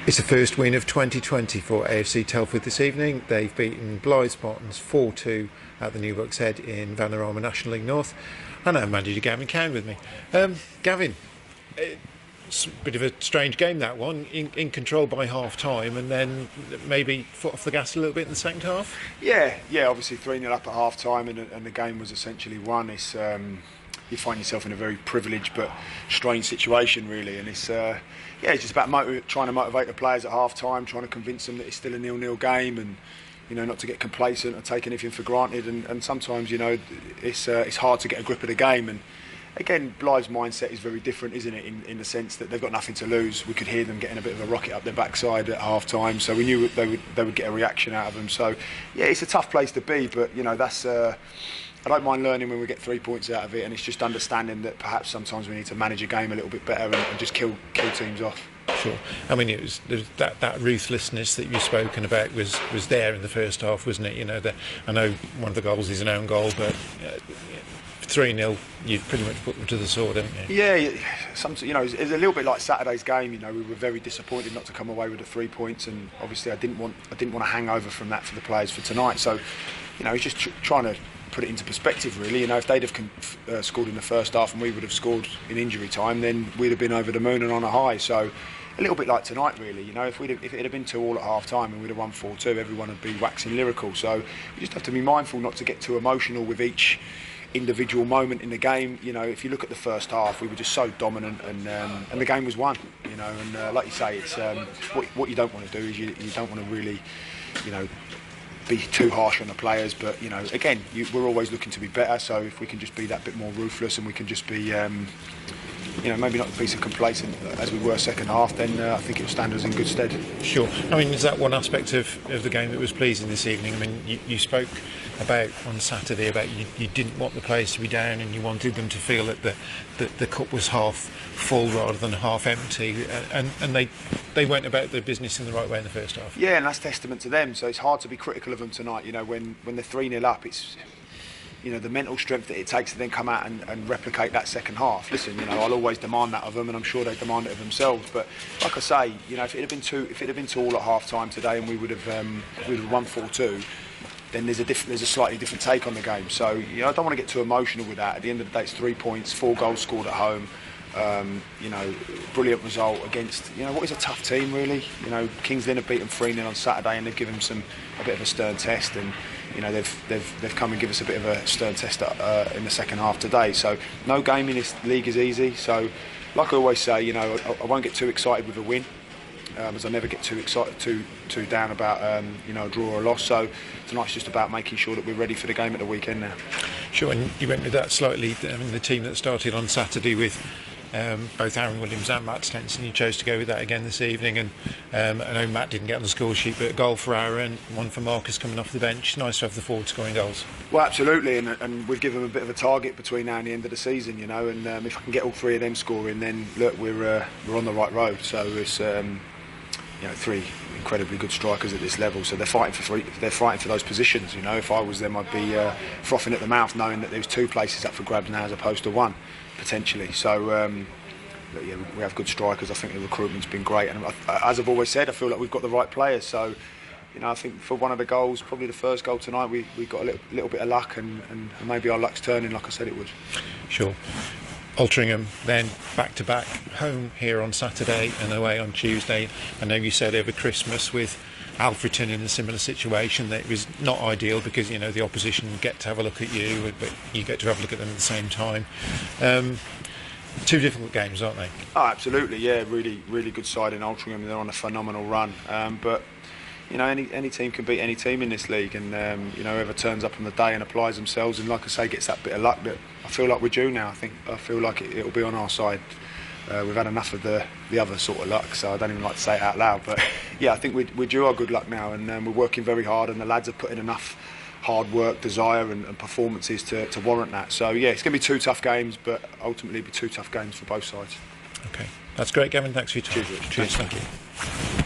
It's the first win of 2020 for AFC Telford this evening. They've beaten Blyth Spartans 4-2 at the New Bucks Head in Vanarama National League North. And I'm manager Gavin Cowan with me. Gavin, it's a bit of a strange game, that one, in control by half-time and then maybe foot off the gas a little bit in the second half? Yeah, obviously 3-0 up at half-time and the game was essentially won. It's, you find yourself in a very privileged but strange situation, really, and it's just about trying to motivate the players at half-time, trying to convince them that it's still a 0-0 game, and not to get complacent or take anything for granted. And sometimes it's hard to get a grip of the game. And again, Blythe's mindset is very different, isn't it? In the sense that they've got nothing to lose. We could hear them getting a bit of a rocket up their backside at half-time, so we knew they would get a reaction out of them. So yeah, it's a tough place to be, but that's. I don't mind learning when we get 3 points out of it, and it's just understanding that perhaps sometimes we need to manage a game a little bit better and just kill teams off. Sure. I mean, it was that ruthlessness that you've spoken about was there in the first half, wasn't it? I know one of the goals is an own goal, but 3-0, you've pretty much put them to the sword, haven't you? Yeah, it's a little bit like Saturday's game. We were very disappointed not to come away with the 3 points, and obviously I didn't want a hangover from that for the players for tonight. So, it's just trying to put it into perspective, really. If they'd have scored in the first half and we would have scored in injury time, then we'd have been over the moon and on a high. So a little bit like tonight, really. If it had been 2-2 at half time and we'd have won 4-2, everyone would be waxing lyrical. So we just have to be mindful not to get too emotional with each individual moment in the game. If you look at the first half, we were just so dominant, and the game was won. And like you say, it's what you don't want to do is you don't want to really be too harsh on the players, but again, we're always looking to be better. So if we can just be that bit more ruthless and we can just be maybe not be so complacent as we were second half, then I think it'll stand us in good stead. Sure. I mean, is that one aspect of the game that was pleasing this evening? I mean, you spoke about on Saturday about you didn't want the players to be down and you wanted them to feel that the cup was half full rather than half empty, and they went about their business in the right way in the first half. Yeah, and that's testament to them. So it's hard to be critical of them tonight. When they're 3-0 up, it's the mental strength that it takes to then come out and replicate that second half. Listen, I'll always demand that of them, and I'm sure they demand it of themselves. But like I say, if it had been 2-2 at half time today, and we would have won 4-2, then there's a slightly different take on the game. So I don't want to get too emotional with that. At the end of the day, it's 3 points, 4 goals scored at home. Brilliant result against what is a tough team, really. Kings Lynn have beaten 3-0 on Saturday, and they've given them a bit of a stern test, and they've come and give us a bit of a stern test in the second half today. So no game in this league is easy. So like I always say, I won't get too excited with a win, as I never get too excited too down about a draw or a loss. So tonight's just about making sure that we're ready for the game at the weekend now. Sure, and you went with that slightly. I mean, the team that started on Saturday with both Aaron Williams and Matt Stenson, you chose to go with that again this evening, and I know Matt didn't get on the score sheet, but a goal for Aaron, one for Marcus coming off the bench. Nice to have the forward scoring goals. Well, absolutely, and we've given them a bit of a target between now and the end of the season, and if I can get all 3 of them scoring, then look, we're on the right road. So it's 3 incredibly good strikers at this level, so they're fighting for those positions. If I was them, I'd be frothing at the mouth knowing that there's 2 places up for grabs now as opposed to 1 potentially. So we have good strikers. I think the recruitment's been great, and as I've always said, I feel like we've got the right players. So I think for one of the goals, probably the first goal tonight, we got a little bit of luck, and maybe our luck's turning like I said it would. Sure. Altrincham then back-to-back, home here on Saturday and away on Tuesday. I know you said over Christmas with Alfreton in a similar situation that it was not ideal because the opposition get to have a look at you, but you get to have a look at them at the same time. 2 difficult games, aren't they? Oh, absolutely, yeah. Really good side in Altrincham. They're on a phenomenal run, but any team can beat any team in this league, and whoever turns up on the day and applies themselves, and like I say, gets that bit of luck that I feel like we're due now. I feel like it'll be on our side. We've had enough of the other sort of luck, so I don't even like to say it out loud. But yeah, I think we're due our good luck now, and we're working very hard, and the lads have put in enough hard work, desire and performances to warrant that. So yeah, it's going to be 2 tough games, but ultimately it'll be 2 tough games for both sides. Okay, that's great, Gavin. Thanks for your time. Cheers, Rich. Cheers, thank you.